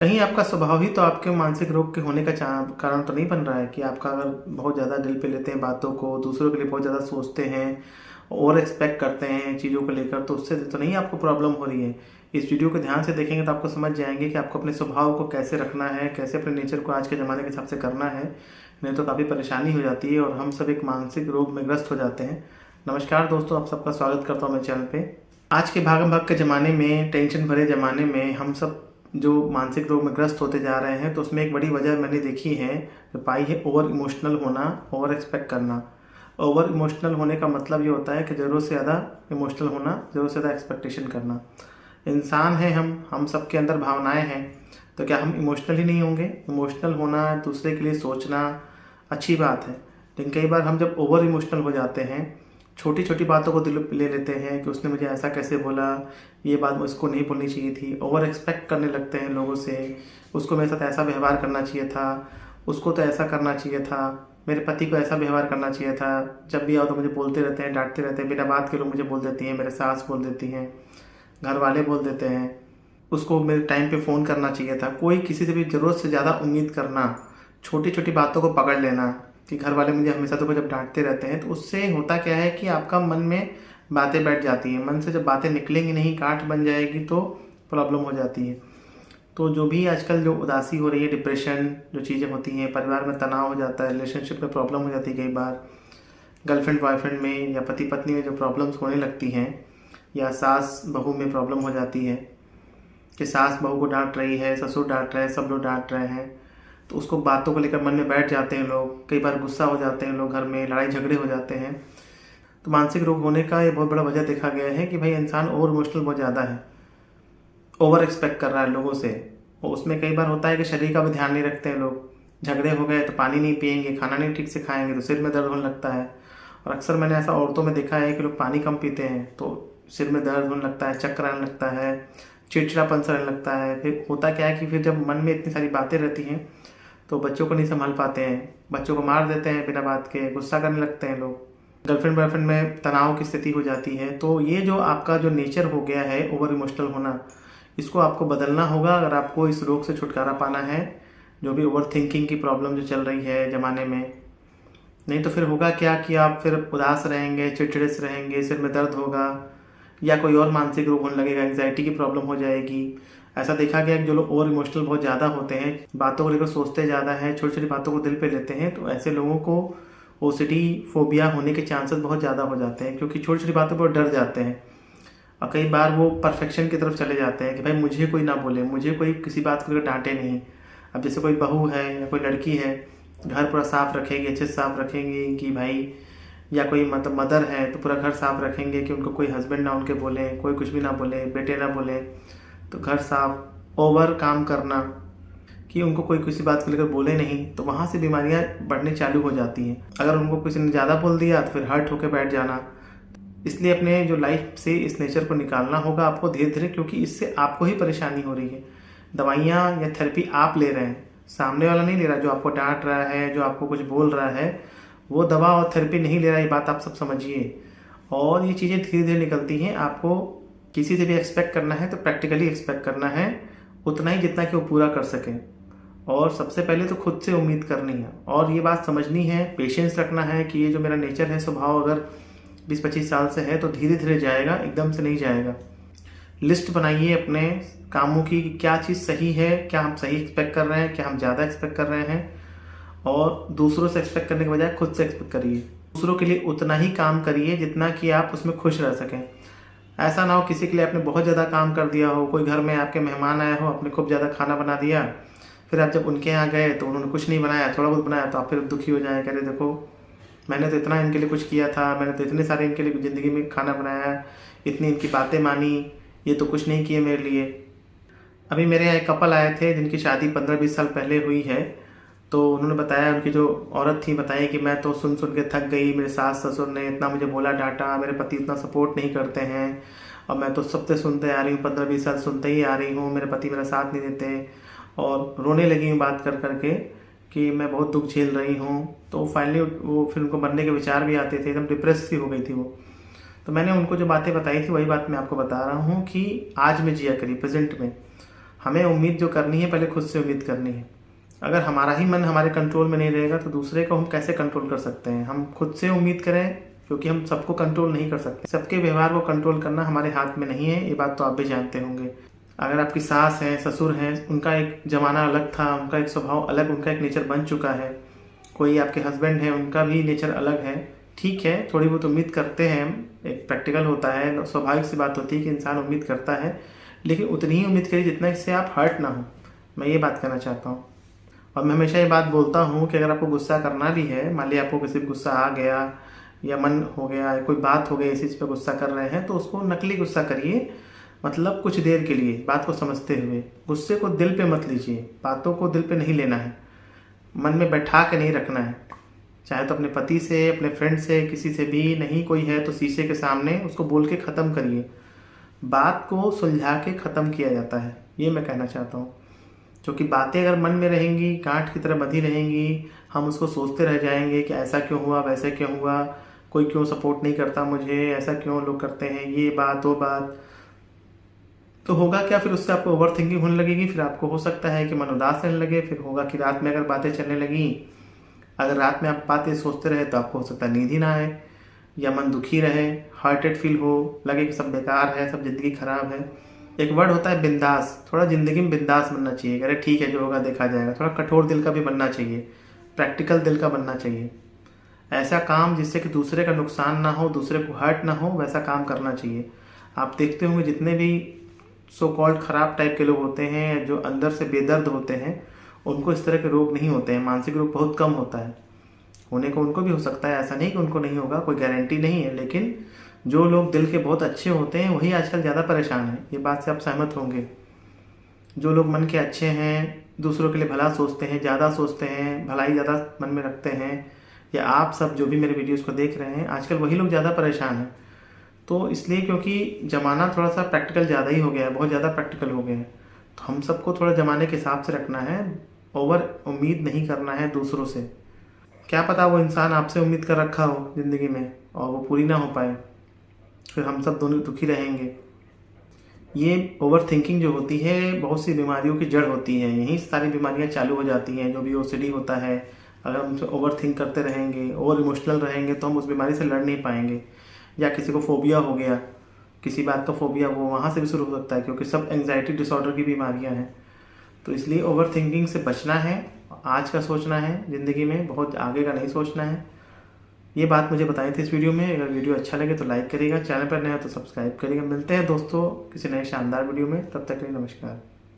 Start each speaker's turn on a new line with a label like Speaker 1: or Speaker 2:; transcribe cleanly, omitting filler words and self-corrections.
Speaker 1: कहीं आपका स्वभाव ही तो आपके मानसिक रोग के होने का कारण तो नहीं बन रहा है कि आपका अगर बहुत ज़्यादा दिल पे लेते हैं बातों को, दूसरों के लिए बहुत ज़्यादा सोचते हैं, ओवर एक्सपेक्ट करते हैं चीज़ों को लेकर, तो उससे तो नहीं आपको प्रॉब्लम हो रही है। इस वीडियो को ध्यान से देखेंगे तो आपको समझ जाएंगे कि आपको अपने स्वभाव को कैसे रखना है, कैसे अपने नेचर को आज के ज़माने के हिसाब से करना है। नहीं तो काफ़ी परेशानी हो जाती है और हम सब एक मानसिक रोग में ग्रस्त हो जाते हैं। नमस्कार दोस्तों, आप सबका स्वागत करता हूँ मेरे चैनल पे। आज के भागम भाग के ज़माने में, टेंशन भरे ज़माने में हम सब जो मानसिक रोग में ग्रस्त होते जा रहे हैं, तो उसमें एक बड़ी वजह मैंने देखी है, जो पाई है, ओवर इमोशनल होना, ओवर एक्सपेक्ट करना। ओवर इमोशनल होने का मतलब ये होता है कि ज़रूरत से ज़्यादा इमोशनल होना, ज़रूरत से ज़्यादा एक्सपेक्टेशन करना। इंसान है हम सबके अंदर भावनाएं हैं, तो क्या हम इमोशनल ही नहीं होंगे? इमोशनल होना, दूसरे के लिए सोचना अच्छी बात है, लेकिन कई बार हम जब ओवर इमोशनल हो जाते हैं, छोटी छोटी बातों को दिल पे ले लेते हैं कि उसने मुझे ऐसा कैसे बोला, ये बात मुझको नहीं बोलनी चाहिए थी। ओवर एक्सपेक्ट करने लगते हैं लोगों से, उसको मेरे साथ ऐसा व्यवहार करना चाहिए था, उसको तो ऐसा करना चाहिए था, मेरे पति को ऐसा व्यवहार करना चाहिए था। जब भी आओ तो मुझे बोलते रहते हैं, डांटते रहते हैं, बिना बात के लोग मुझे बोल देती हैं, मेरे सास बोल देती हैं, घर वाले बोल देते हैं। उसको मेरे टाइम पे फ़ोन करना चाहिए था। कोई किसी से भी ज़रूरत से ज़्यादा उम्मीद करना, छोटी छोटी बातों को पकड़ लेना कि घर वाले मुझे हमेशा तो जब डांटते रहते हैं, तो उससे होता क्या है कि आपका मन में बातें बैठ जाती हैं। मन से जब बातें निकलेंगी नहीं, गांठ बन जाएगी, तो प्रॉब्लम हो जाती है। तो जो भी आजकल जो उदासी हो रही है, डिप्रेशन, जो चीज़ें होती हैं, परिवार में तनाव हो जाता है, रिलेशनशिप में प्रॉब्लम हो जाती है, कई बार गर्लफ्रेंड बॉयफ्रेंड में या पति पत्नी में जो प्रॉब्लम्स होने लगती हैं, या सास बहू में प्रॉब्लम हो जाती है कि सास बहू को डांट रही है, ससुर डांट रहे हैं, सब लोग डांट रहे हैं, तो उसको बातों को लेकर मन में बैठ जाते हैं लोग। कई बार गुस्सा हो जाते हैं लोग, घर में लड़ाई झगड़े हो जाते हैं। तो मानसिक रोग होने का ये बहुत बड़ा वजह देखा गया है कि भाई इंसान ओवर इमोशनल बहुत ज़्यादा है, ओवर एक्सपेक्ट कर रहा है लोगों से। और उसमें कई बार होता है कि शरीर का भी ध्यान नहीं रखते हैं लोग। झगड़े हो गए तो पानी नहीं पियेंगे, खाना नहीं ठीक से खाएंगे तो सिर में दर्द होने लगता है। और अक्सर मैंने ऐसा औरतों में देखा है कि लोग पानी कम पीते हैं तो सिर में दर्द होने लगता है, चक्कर आने लगता है, चिड़चिड़ापन सा रहने लगता है। फिर होता क्या है कि फिर जब मन में इतनी सारी बातें रहती हैं तो बच्चों को नहीं संभाल पाते हैं, बच्चों को मार देते हैं बिना बात के, गुस्सा करने लगते हैं लोग। गर्लफ्रेंड बॉयफ्रेंड में तनाव की स्थिति हो जाती है। तो ये जो आपका जो नेचर हो गया है ओवर इमोशनल होना, इसको आपको बदलना होगा अगर आपको इस रोग से छुटकारा पाना है, जो भी ओवर थिंकिंग की प्रॉब्लम जो चल रही है ज़माने में। नहीं तो फिर होगा क्या कि आप फिर उदास रहेंगे, चिड़चिड़े से रहेंगे, सिर में दर्द होगा, या कोई और मानसिक रोग होने लगेगा, एंग्जाइटी की प्रॉब्लम हो जाएगी। ऐसा देखा गया कि जो लोग ओवर इमोशनल बहुत ज़्यादा होते हैं, बातों को लेकर सोचते ज़्यादा हैं, छोटी छोटी बातों को दिल पे लेते हैं, तो ऐसे लोगों को ओसीडी फोबिया होने के चांसेस बहुत ज़्यादा हो जाते हैं, क्योंकि छोटी छोटी बातों पर डर जाते हैं। और कई बार वो परफेक्शन की तरफ चले जाते हैं कि भाई मुझे कोई ना बोले, मुझे कोई किसी बात को लेकर डांटे नहीं। अब जैसे कोई बहू है या कोई लड़की है, घर पूरा साफ रखेगी, अच्छे से साफ रखेंगी कि भाई, या कोई मतलब मदर है तो पूरा घर साफ रखेंगे कि उनको कोई हस्बैंड ना उनके बोले, कोई कुछ भी ना बोले, बेटे ना बोले, तो घर साफ। ओवर काम करना कि उनको कोई किसी बात को लेकर बोले नहीं, तो वहाँ से बीमारियाँ बढ़ने चालू हो जाती हैं। अगर उनको किसी ने ज़्यादा बोल दिया तो फिर हर्ट होकर बैठ जाना। इसलिए अपने जो लाइफ से इस नेचर को निकालना होगा आपको धीरे धीरे, क्योंकि इससे आपको ही परेशानी हो रही है। दवाइयाँ या थेरेपी आप ले रहे हैं, सामने वाला नहीं ले रहा। जो आपको डांट रहा है, जो आपको कुछ बोल रहा है, वो दवा और थेरेपी नहीं ले रहा। ये बात आप सब समझिए। और ये चीज़ें धीरे धीरे निकलती हैं। आपको किसी से भी एक्सपेक्ट करना है तो प्रैक्टिकली एक्सपेक्ट करना है, उतना ही जितना कि वो पूरा कर सकें। और सबसे पहले तो खुद से उम्मीद करनी है और ये बात समझनी है, पेशेंस रखना है कि ये जो मेरा नेचर है, स्वभाव अगर 20-25 साल से है तो धीरे धीरे जाएगा, एकदम से नहीं जाएगा। लिस्ट बनाइए अपने कामों की कि क्या चीज़ सही है, क्या हम सही एक्सपेक्ट कर रहे हैं, क्या हम ज़्यादा एक्सपेक्ट कर रहे हैं। और दूसरों से एक्सपेक्ट करने के बजाय खुद से एक्सपेक्ट करिए। दूसरों के लिए उतना ही काम करिए जितना कि आप उसमें खुश रह सकें। ऐसा ना हो किसी के लिए आपने बहुत ज़्यादा काम कर दिया हो, कोई घर में आपके मेहमान आए हो, आपने खूब ज़्यादा खाना बना दिया, फिर आप जब उनके यहाँ गए तो उन्होंने कुछ नहीं बनाया, थोड़ा बहुत बनाया, तो आप फिर दुखी हो जाए, कह रहे देखो मैंने तो इतना इनके लिए कुछ किया था, मैंने तो इतने सारे इनके लिए ज़िंदगी में खाना बनाया, इतनी इनकी बातें मानी, ये तो कुछ नहीं किए मेरे लिए। अभी मेरे यहाँ एक कपल आए थे जिनकी शादी 15-20 साल पहले हुई है। तो उन्होंने बताया, उनकी जो औरत थी बताई कि मैं तो सुन सुन के थक गई, मेरे सास ससुर ने इतना मुझे बोला डांटा, मेरे पति इतना सपोर्ट नहीं करते हैं, और मैं तो सबसे सुनते आ रही हूँ, 15-20 साल सुनते ही आ रही हूँ, मेरे पति मेरा साथ नहीं देते। और रोने लगी हूँ बात कर करके कि मैं बहुत दुख झेल रही हूँ। तो फाइनली वो फिर उनको मरने के विचार भी आते थे, एकदम डिप्रेस सी हो गई थी वो। तो मैंने उनको जो बातें बताई थी वही बात मैं आपको बता रहा हूँ कि आज में जिया करिए, प्रेजेंट में। हमें उम्मीद जो करनी है पहले खुद से उम्मीद करनी है। अगर हमारा ही मन हमारे कंट्रोल में नहीं रहेगा तो दूसरे को हम कैसे कंट्रोल कर सकते हैं। हम खुद से उम्मीद करें, क्योंकि हम सबको कंट्रोल नहीं कर सकते। सबके व्यवहार को कंट्रोल करना हमारे हाथ में नहीं है, ये बात तो आप भी जानते होंगे। अगर आपकी सास हैं, ससुर हैं, उनका एक ज़माना अलग था, उनका एक स्वभाव अलग, उनका एक नेचर बन चुका है। कोई आपके हस्बैंड हैं, उनका भी नेचर अलग है। ठीक है, थोड़ी बहुत उम्मीद करते हैं हम, एक प्रैक्टिकल होता है, स्वाभाविक सी बात होती है कि इंसान उम्मीद करता है, लेकिन उतनी ही उम्मीद करिए जितना इससे आप हर्ट ना हो। मैं ये बात कहना चाहता हूँ। और मैं हमेशा ये बात बोलता हूँ कि अगर आपको गुस्सा करना भी है, मान लिया आपको किसी पर गुस्सा आ गया या मन हो गया, कोई बात हो गई, इसी चीज़ पर गुस्सा कर रहे हैं, तो उसको नकली गुस्सा करिए, मतलब कुछ देर के लिए बात को समझते हुए। गुस्से को दिल पे मत लीजिए, बातों को दिल पे नहीं लेना है, मन में बैठा के नहीं रखना है। चाहे तो अपने पति से, अपने फ्रेंड से, किसी से भी, नहीं कोई है तो शीशे के सामने उसको बोल के ख़त्म करिए। बात को सुलझा के ख़त्म किया जाता है, ये मैं कहना चाहता हूँ। क्योंकि बातें अगर मन में रहेंगी, गांठ की तरह बंधी रहेंगी, हम उसको सोचते रह जाएंगे कि ऐसा क्यों हुआ, वैसे क्यों हुआ, कोई क्यों सपोर्ट नहीं करता मुझे, ऐसा क्यों लोग करते हैं, ये बात वो बात, तो होगा क्या, फिर उससे आपको ओवर थिंकिंग होने लगेगी। फिर आपको हो सकता है कि मन उदास रहने लगे। फिर होगा कि रात में अगर बातें चलने लगी, अगर रात में आप बातें सोचते रहे तो आपको हो सकता है नींद ही ना आए, या मन दुखी रहे, हार्टेड फील हो, लगे कि सब बेकार है, सब जिंदगी खराब है। एक वर्ड होता है बिंदास, थोड़ा ज़िंदगी में बिंदास बनना चाहिए। अरे ठीक है, जो होगा देखा जाएगा। थोड़ा कठोर दिल का भी बनना चाहिए, प्रैक्टिकल दिल का बनना चाहिए। ऐसा काम जिससे कि दूसरे का नुकसान ना हो, दूसरे को हर्ट ना हो, वैसा काम करना चाहिए। आप देखते होंगे जितने भी सो कॉल्ड ख़राब टाइप के लोग होते हैं, जो अंदर से बेदर्द होते हैं, उनको इस तरह के रोग नहीं होते हैं। मानसिक रोग बहुत कम होता है, होने को उनको भी हो सकता है, ऐसा नहीं कि उनको नहीं होगा, कोई गारंटी नहीं है। लेकिन जो लोग दिल के बहुत अच्छे होते हैं वही आजकल ज़्यादा परेशान हैं, ये बात से आप सहमत होंगे। जो लोग मन के अच्छे हैं, दूसरों के लिए भला सोचते हैं, ज़्यादा सोचते हैं, भलाई ज़्यादा मन में रखते हैं, या आप सब जो भी मेरे वीडियोज़ को देख रहे हैं, आजकल वही लोग ज़्यादा परेशान हैं। तो इसलिए क्योंकि ज़माना थोड़ा सा प्रैक्टिकल ज़्यादा ही हो गया है, बहुत ज़्यादा प्रैक्टिकल हो गया है। तो हम सबको थोड़ा ज़माने के हिसाब से रखना है, ओवर उम्मीद नहीं करना है दूसरों से। क्या पता वो इंसान आपसे उम्मीद कर रखा हो ज़िंदगी में और वो पूरी ना हो पाए, फिर हम सब दोनों दुखी रहेंगे। ये ओवर थिंकिंग जो होती है बहुत सी बीमारियों की जड़ होती है, यहीं सारी बीमारियां चालू हो जाती हैं। जो भी ओसीडी होता है, अगर हम ओवर थिंक करते रहेंगे, ओवर इमोशनल रहेंगे, तो हम उस बीमारी से लड़ नहीं पाएंगे। या किसी को फोबिया हो गया, किसी बात का फोबिया, वो वहाँ से भी शुरू हो सकता है, क्योंकि सब एंग्जाइटी डिसऑर्डर की बीमारियाँ हैं। तो इसलिए ओवर थिंकिंग से बचना है, आज का सोचना है ज़िंदगी में, बहुत आगे का नहीं सोचना है। ये बात मुझे बताई थी इस वीडियो में। अगर वीडियो अच्छा लगे तो लाइक करिएगा, चैनल पर नया तो सब्सक्राइब करिएगा। मिलते हैं दोस्तों किसी नए शानदार वीडियो में, तब तक के लिए नमस्कार।